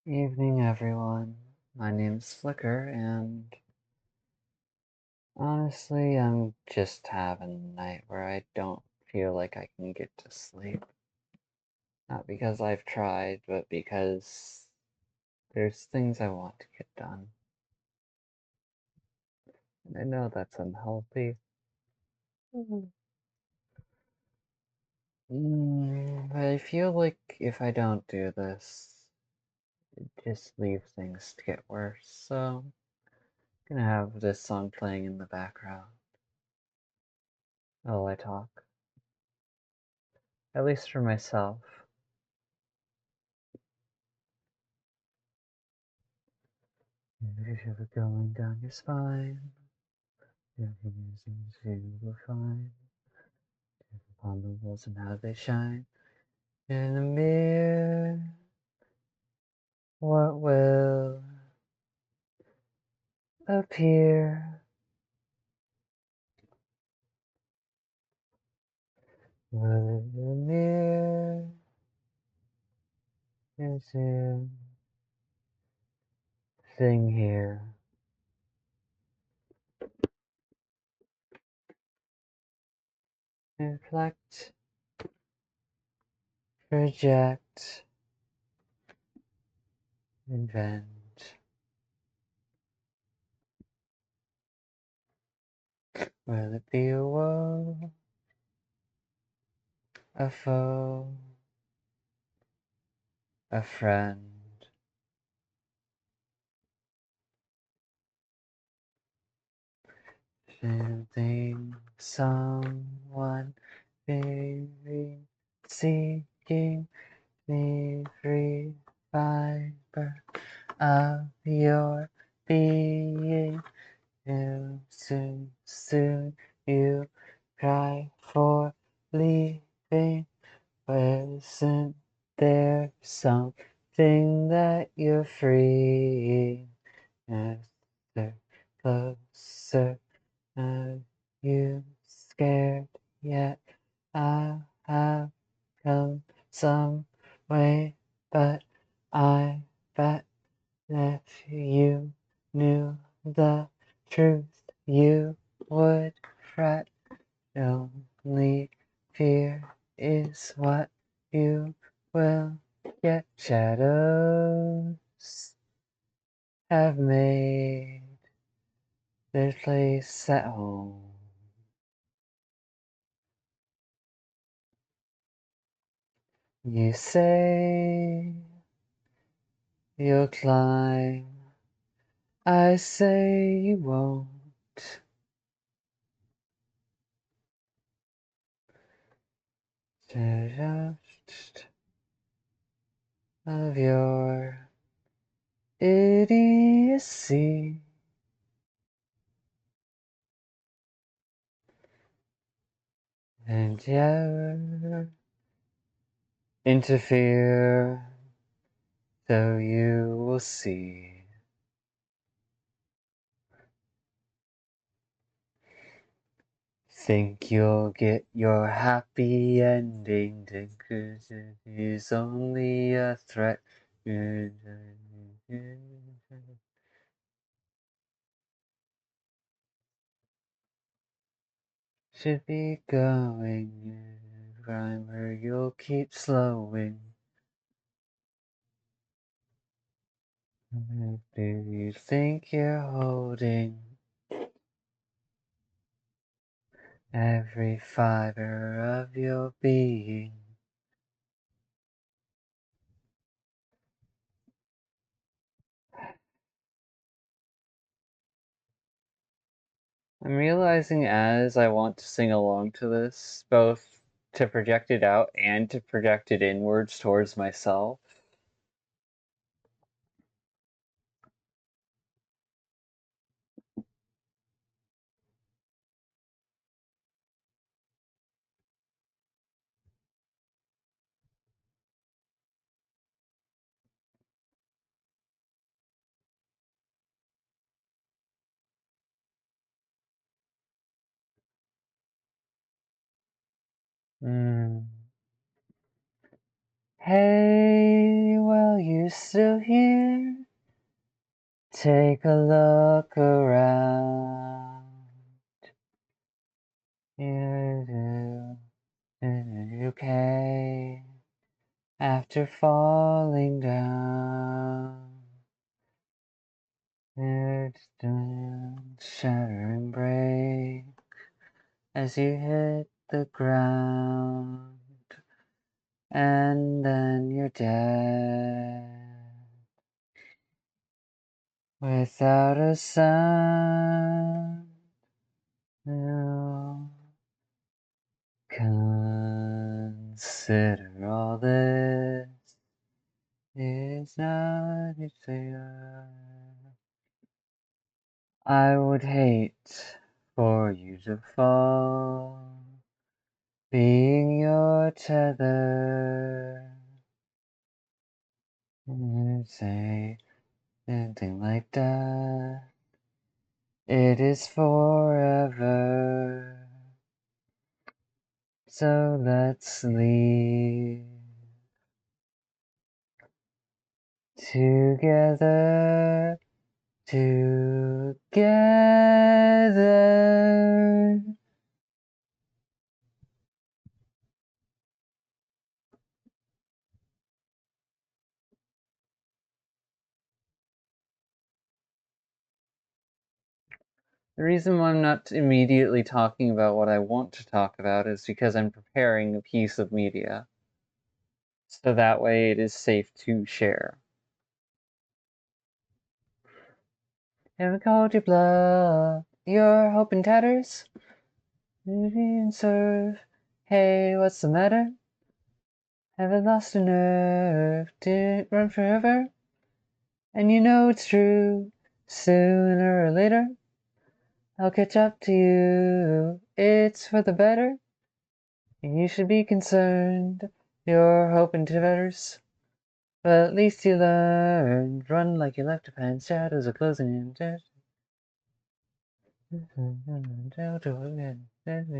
Evening, everyone. My name's Flicker, and honestly, I'm just having a night where I don't feel like I can get to sleep. Not because I've tried, but because there's things I want to get done. And I know that's unhealthy. But I feel like if I don't do this, it just leaves things to get worse. So I'm gonna have this song playing in the background while I talk. At least for myself. If you're going down your spine, your fingers you will find upon the walls and how they shine. In the mirror, what will appear? Will the mirror is a thing here? Reflect, project, invent. Will it be a woe, a foe, a friend? Something, someone, very seeking every fiber of your being. And soon you cry for leaving. Wasn't there something that you're freeing? Closer, closer. Are you scared yet? I have come some way, but I bet if you knew the truth, you would fret. Only fear is what you will get. Shadows have made their place at home. You say you'll climb, I say you won't. Just of your idiocy, and you interfere, so you will see. Think you'll get your happy ending, cause it is only a threat. Should be going, rhymer, you'll keep slowing. Do you think you're holding every fiber of your being? I'm realizing as I want to sing along to this, both to project it out and to project it inwards towards myself. Mm. Hey, well, you still here? Take a look around. You okay after falling down? It's shatter and break as you hit the ground, and then you're dead without a sound. You consider all this is not easier. I would hate for you to fall, being your tether. You say anything like that. It is forever. So let's leave together, together. The reason why I'm not immediately talking about what I want to talk about is because I'm preparing a piece of media. So that way it is safe to share. Have I called your bluff? Your hope in tatters? And serve. Hey, what's the matter? Have I lost a nerve? Did it run forever? And you know it's true. Sooner or later, I'll catch up to you. It's for the better. You should be concerned. You're hoping to betters. But at least you learned. Run like you left behind. Shadows are closing in.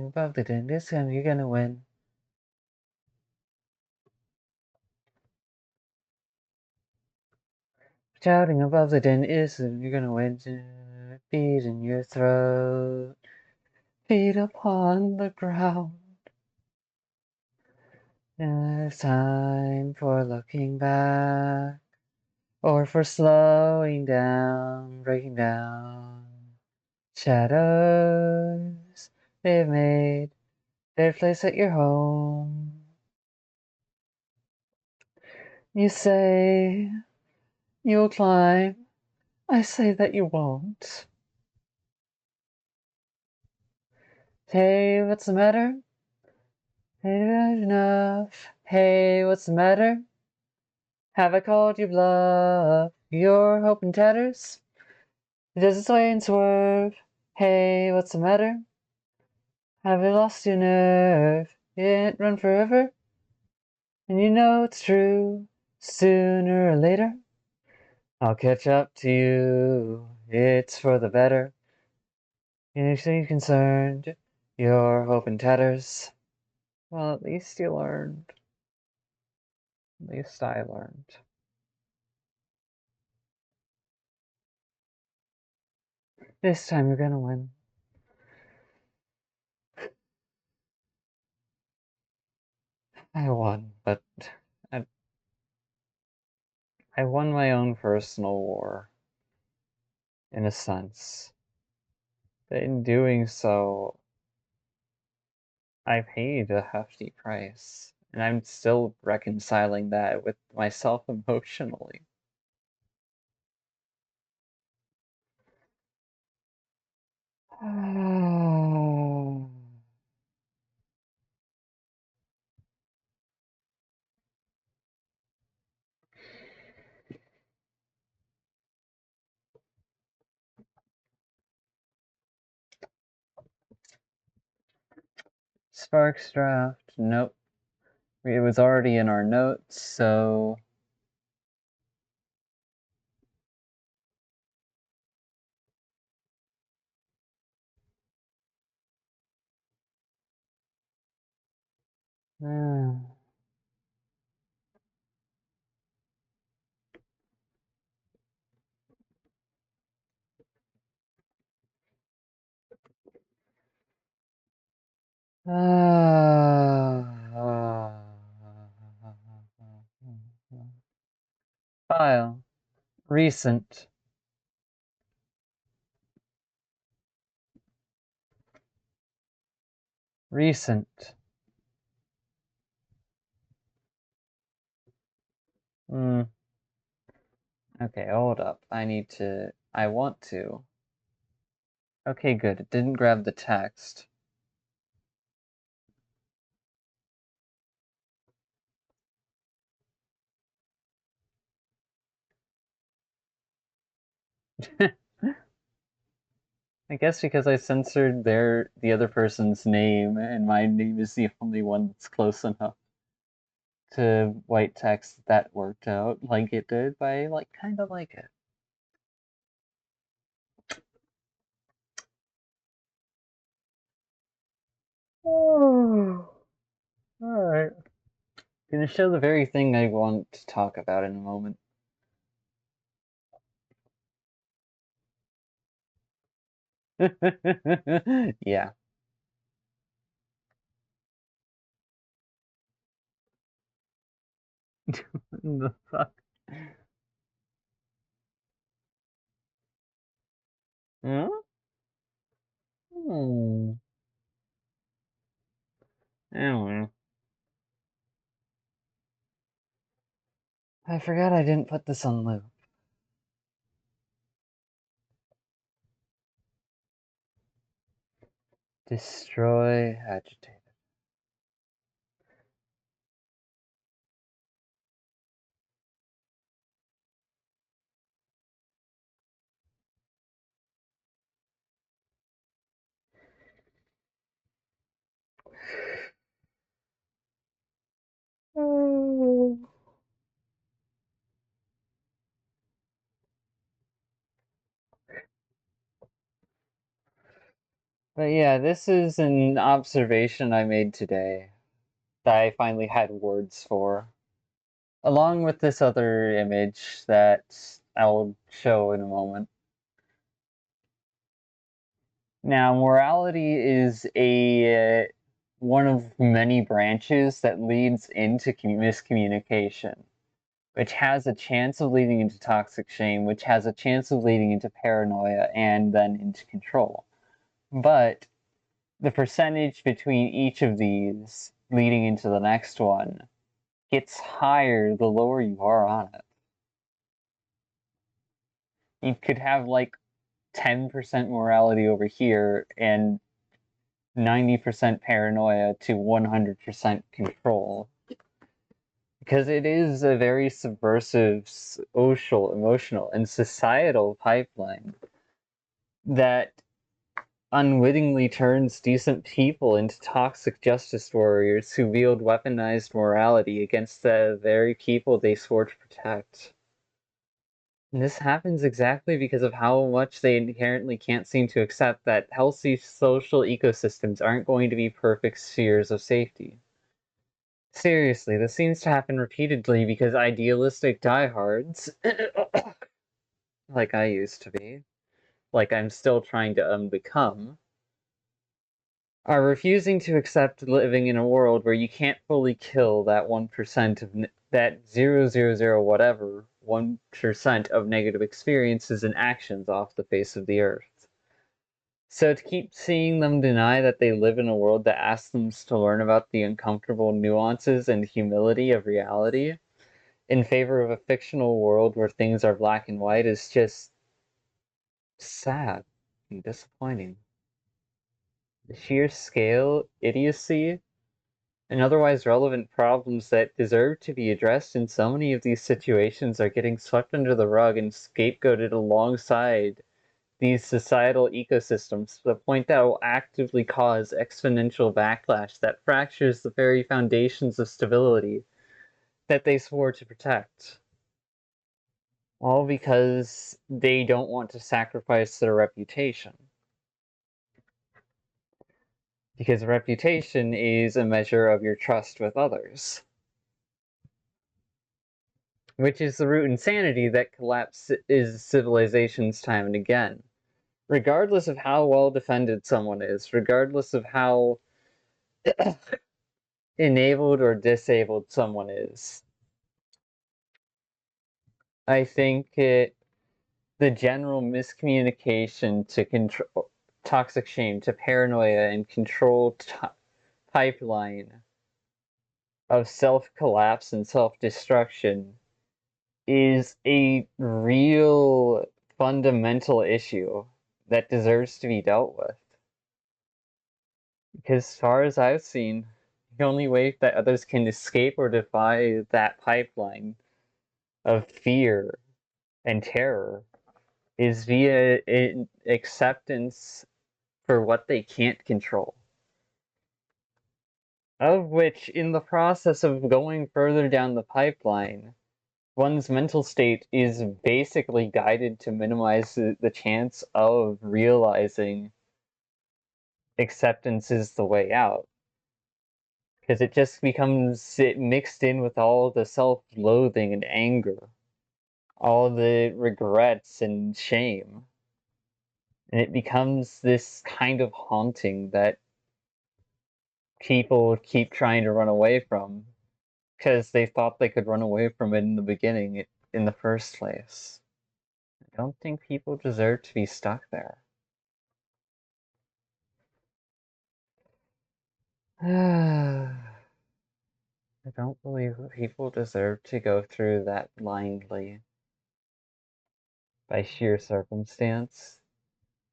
Above the den. This time you're gonna win. Shouting above the din is you're gonna win. Beat in your throat. Feet upon the ground. It's time for looking back. Or for slowing down, breaking down. Shadows, they've made their place at your home. You say you'll climb, I say that you won't. Hey, what's the matter? Hey, enough. Hey, what's the matter? Have I called you bluff? Your hope in tatters? Does it sway and swerve? Hey, what's the matter? Have you lost your nerve? It run forever? And you know it's true. Sooner or later, I'll catch up to you. It's for the better. You seem concerned. Your hope in tatters. Well, at least you learned. At least I learned. This time you're gonna win. I won, but I, I won my own personal war, in a sense. But in doing so, I paid a hefty price, and I'm still reconciling that with myself emotionally. Sparks draft, nope. It was already in our notes, so File. Recent. Recent. Okay, hold up. I want to. Okay, good. It didn't grab the text. I guess because I censored the other person's name, and my name is the only one that's close enough to white text, that worked out like it did, but I kind of like it. Oh, alright. Gonna show the very thing I want to talk about in a moment. Yeah. The fuck? Huh? Hmm. Anyway. I forgot I didn't put this on loop. Destroy agitated. Oh. But yeah, this is an observation I made today that I finally had words for, along with this other image that I'll show in a moment. Now, morality is a one of many branches that leads into miscommunication, which has a chance of leading into toxic shame, which has a chance of leading into paranoia, and then into control. But the percentage between each of these leading into the next one gets higher the lower you are on it. You could have 10% morality over here and 90% paranoia to 100% control. Because it is a very subversive social, emotional, and societal pipeline that unwittingly turns decent people into toxic justice warriors who wield weaponized morality against the very people they swore to protect. And this happens exactly because of how much they inherently can't seem to accept that healthy social ecosystems aren't going to be perfect spheres of safety. Seriously, this seems to happen repeatedly because idealistic diehards, like I used to be, like I'm still trying to unbecome, are refusing to accept living in a world where you can't fully kill that 1% of that 000 whatever 1% of negative experiences and actions off the face of the earth. So to keep seeing them deny that they live in a world that asks them to learn about the uncomfortable nuances and humility of reality in favor of a fictional world where things are black and white is just sad and disappointing. The sheer scale, idiocy, and otherwise relevant problems that deserve to be addressed in so many of these situations are getting swept under the rug and scapegoated alongside these societal ecosystems to the point that will actively cause exponential backlash that fractures the very foundations of stability that they swore to protect. All because they don't want to sacrifice their reputation. Because reputation is a measure of your trust with others. Which is the root insanity that collapses civilizations time and again. Regardless of how well defended someone is, regardless of how enabled or disabled someone is. I think the general miscommunication to control toxic shame to paranoia and control pipeline of self-collapse and self-destruction is a real fundamental issue that deserves to be dealt with. Because as far as I've seen, the only way that others can escape or defy that pipeline of fear and terror is via acceptance for what they can't control. Of which, in the process of going further down the pipeline, one's mental state is basically guided to minimize the chance of realizing acceptance is the way out. Because it just becomes mixed in with all the self-loathing and anger, all the regrets and shame. And it becomes this kind of haunting that people keep trying to run away from because they thought they could run away from it in the beginning, in the first place. I don't think people deserve to be stuck there. I don't believe that people deserve to go through that blindly by sheer circumstance.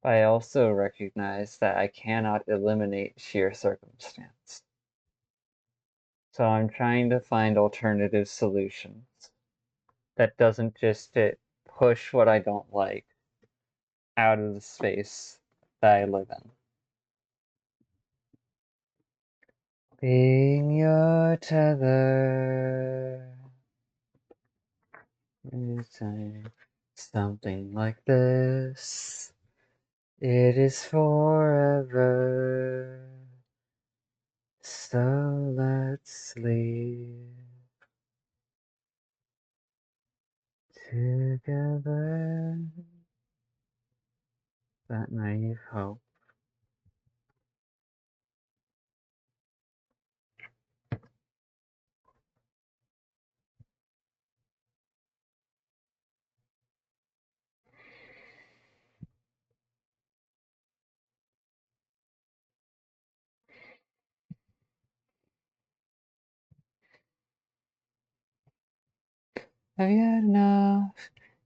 But I also recognize that I cannot eliminate sheer circumstance. So I'm trying to find alternative solutions that doesn't just push what I don't like out of the space that I live in. Being your tether is something like this. It is forever. So let's sleep together. That naive hope. Have you had enough?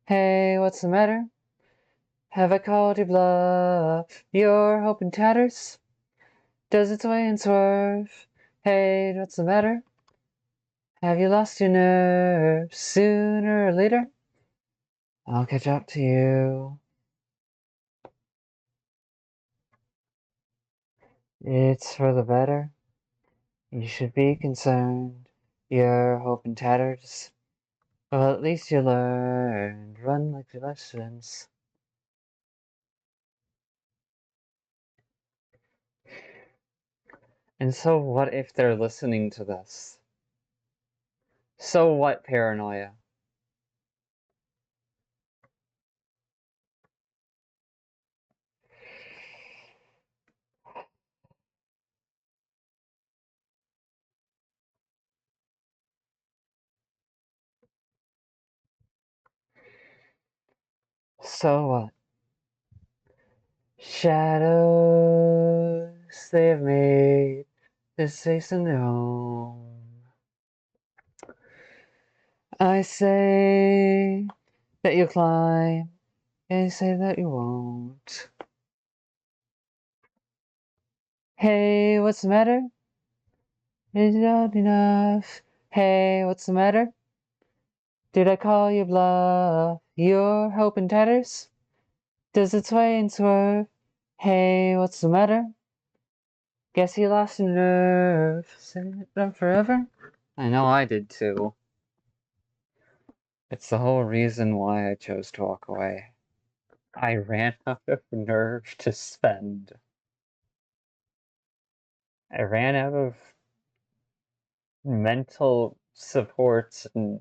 Hey, what's the matter? Have I called you bluff? Your hope in tatters? Does its way and swerve? Hey, what's the matter? Have you lost your nerve? Sooner or later, I'll catch up to you. It's for the better. You should be concerned. Your hope in tatters. Well, at least you learned. Run like the lessons. And so what if they're listening to this? So what, paranoia? So what? Shadows, they have made this space in their home. I say that you climb, and you say that you won't. Hey, what's the matter? Is it not enough? Hey, what's the matter? Did I call you bluff? Your hope in tatters? Does it sway and swerve? Hey, what's the matter? Guess you lost your nerve. Sitting it up forever? I know I did too. It's the whole reason why I chose to walk away. I ran out of nerve to spend. I ran out of mental supports and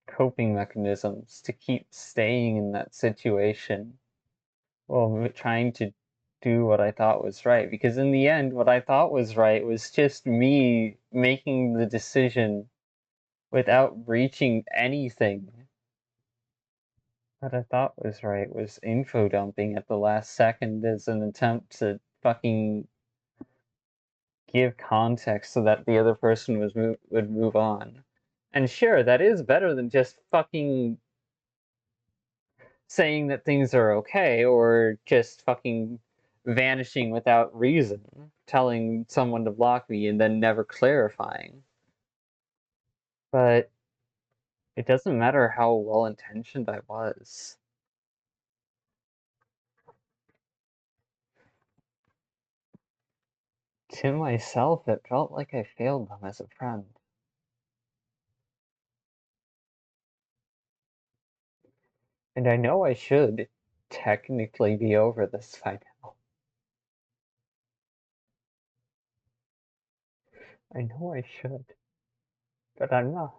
coping mechanisms to keep staying in that situation while trying to do what I thought was right, because in the end, what I thought was right was just me making the decision without breaching anything. What I thought was right was info dumping at the last second as an attempt to fucking give context so that the other person would move on. And sure, that is better than just fucking saying that things are okay or just fucking vanishing without reason, telling someone to block me and then never clarifying. But it doesn't matter how well intentioned I was. To myself, it felt like I failed them as a friend. And I know I should technically be over this by now. I know I should, but I'm not.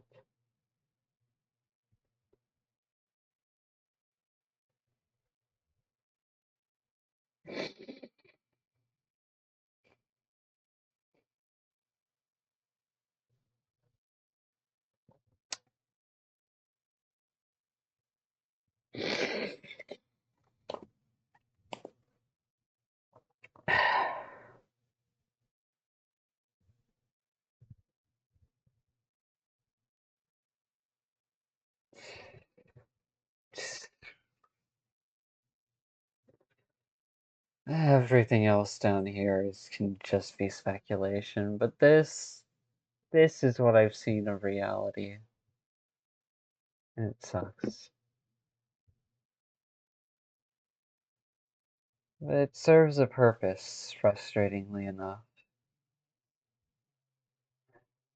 Everything else down here can just be speculation, but this is what I've seen of reality, and it sucks. But it serves a purpose, frustratingly enough.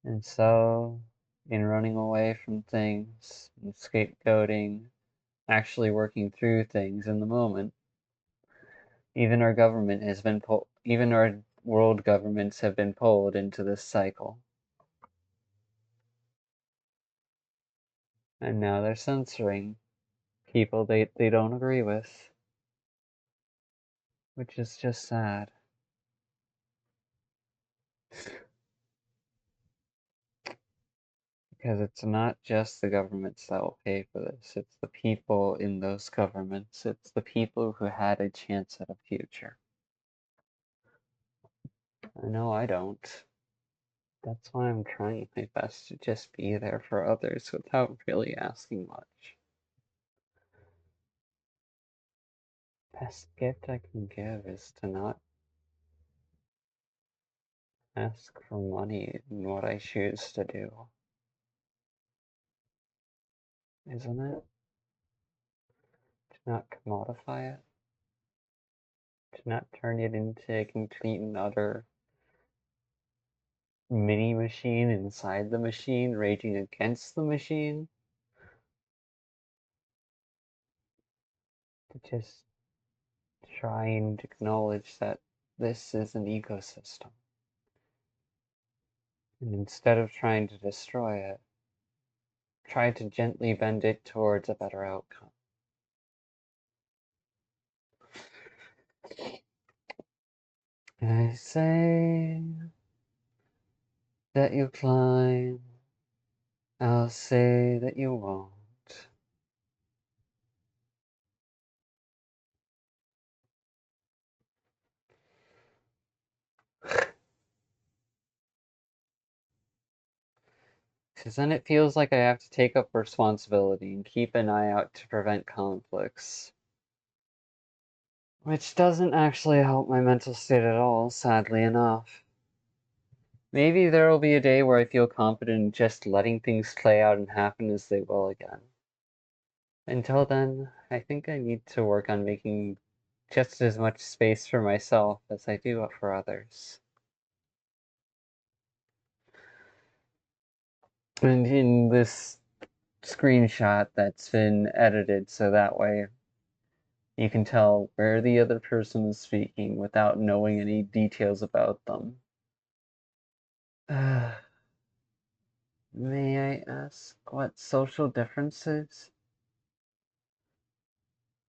And so, in running away from things, and scapegoating, actually working through things in the moment, even our government has been even our world governments have been pulled into this cycle. And now they're censoring people they don't agree with, which is just sad. Because it's not just the governments that will pay for this, it's the people in those governments, it's the people who had a chance at a future. I know I don't. That's why I'm trying my best to just be there for others without really asking much. Best gift I can give is to not ask for money in what I choose to do. Isn't it? To not commodify it. To not turn it into a complete and utter mini machine inside the machine, raging against the machine. To just try and acknowledge that this is an ecosystem. And instead of trying to destroy it, try to gently bend it towards a better outcome. I say that you climb, I'll say that you won't. Because then it feels like I have to take up responsibility and keep an eye out to prevent conflicts. Which doesn't actually help my mental state at all, sadly enough. Maybe there will be a day where I feel confident in just letting things play out and happen as they will again. Until then, I think I need to work on making just as much space for myself as I do for others. And in this screenshot that's been edited so that way you can tell where the other person is speaking without knowing any details about them. May I ask what social differences?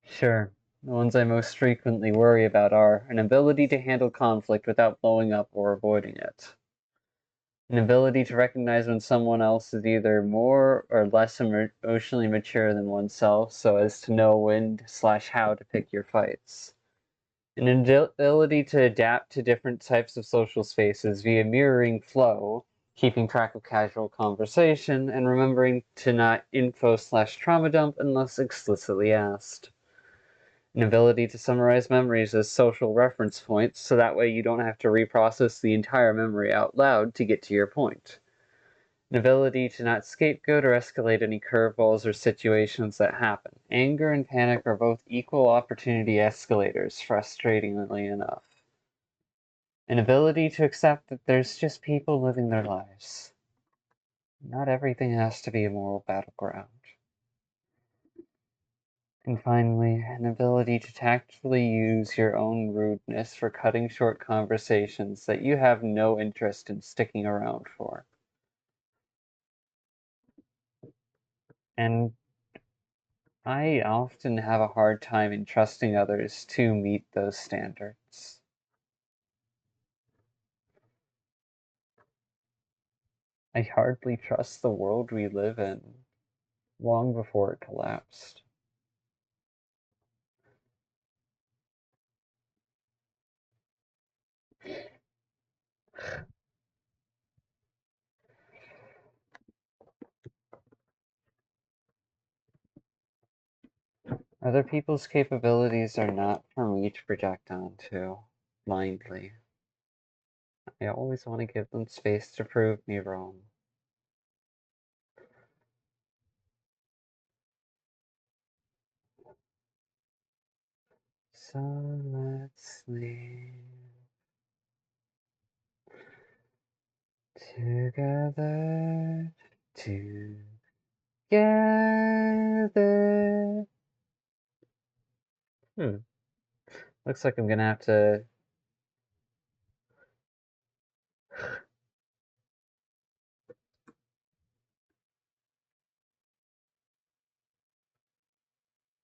Sure. The ones I most frequently worry about are an ability to handle conflict without blowing up or avoiding it, an ability to recognize when someone else is either more or less emotionally mature than oneself so as to know when/how to pick your fights, an ability to adapt to different types of social spaces via mirroring flow, keeping track of casual conversation, and remembering to not info/trauma dump unless explicitly asked. An ability to summarize memories as social reference points so that way you don't have to reprocess the entire memory out loud to get to your point. An ability to not scapegoat or escalate any curveballs or situations that happen. Anger and panic are both equal opportunity escalators, frustratingly enough. An ability to accept that there's just people living their lives. Not everything has to be a moral battleground. And finally, an ability to tactfully use your own rudeness for cutting short conversations that you have no interest in sticking around for. And I often have a hard time in trusting others to meet those standards. I hardly trust the world we live in, long before it collapsed. Other people's capabilities are not for me to project onto blindly. I always want to give them space to prove me wrong. So let's sleep together, together. Looks like I'm gonna have to.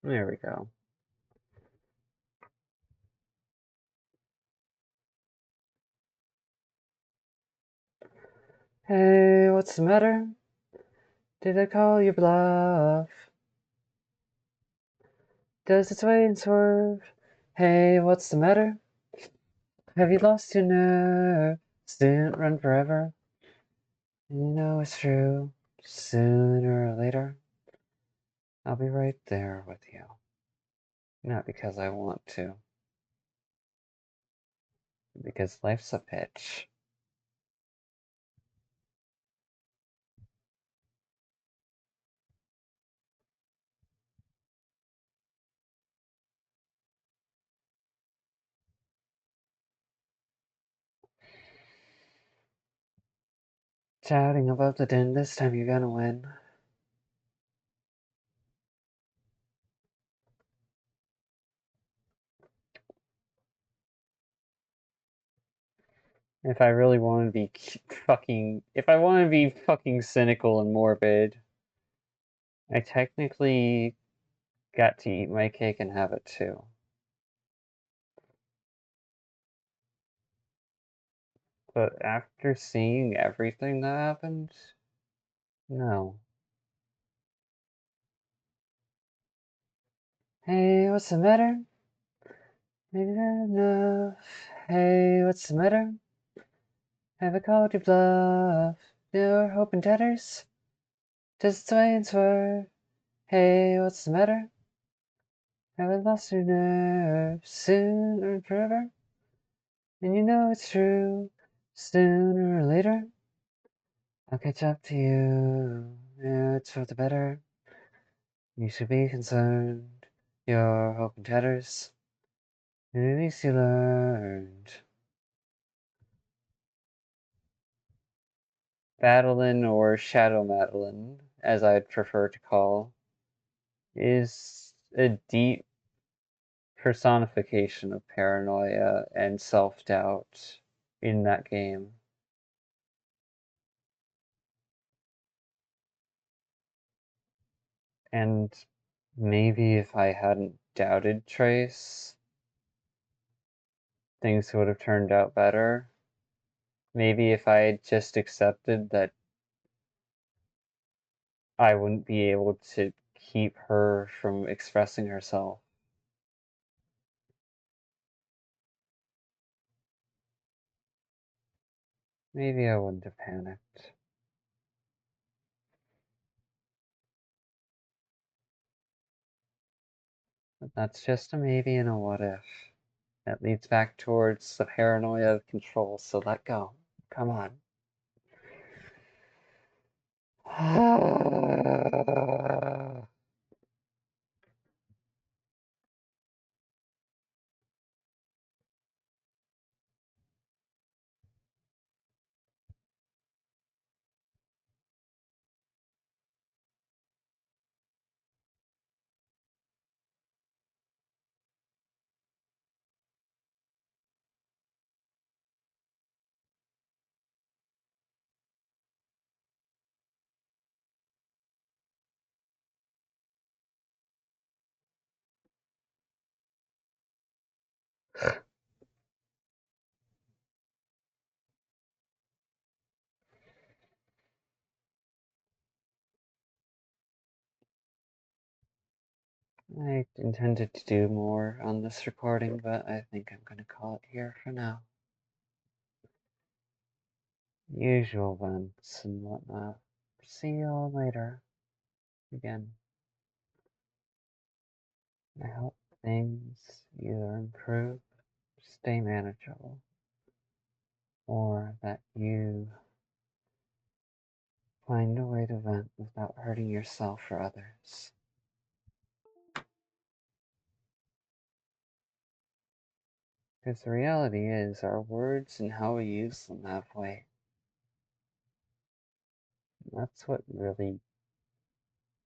There we go. Hey, what's the matter? Did I call your bluff? Does it sway and swerve? Hey, what's the matter? Have you lost your nerve? Didn't run forever. You know it's true. Sooner or later, I'll be right there with you. Not because I want to, because life's a bitch. Chatting about the din, this time you're gonna win. If I really want to be if I want to be fucking cynical and morbid, I technically got to eat my cake and have it too. But after seeing everything that happened, no. Hey, what's the matter? Maybe not enough. Hey, what's the matter? Have I called you bluff? You're hoping tatters? Does it sway and swerve? Hey, what's the matter? Have I lost your nerve? Soon or forever? And you know it's true. Sooner or later, I'll catch up to you. Yeah, it's for the better. You should be concerned. You're hoping tatters. At least you learned. Madeline, or Shadow Madeline, as I'd prefer to call, is a deep personification of paranoia and self-doubt in that game. And maybe if I hadn't doubted Trace, things would have turned out better. Maybe if I had just accepted that I wouldn't be able to keep her from expressing herself. Maybe I wouldn't have panicked. But that's just a maybe and a what if. That leads back towards the paranoia of control, so let go. Come on. I intended to do more on this recording, but I think I'm going to call it here for now. Usual events and whatnot. See you all later. Again, I hope things either improve, stay manageable, or that you find a way to vent without hurting yourself or others. Because the reality is, our words and how we use them have weight. That's what really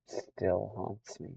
still haunts me.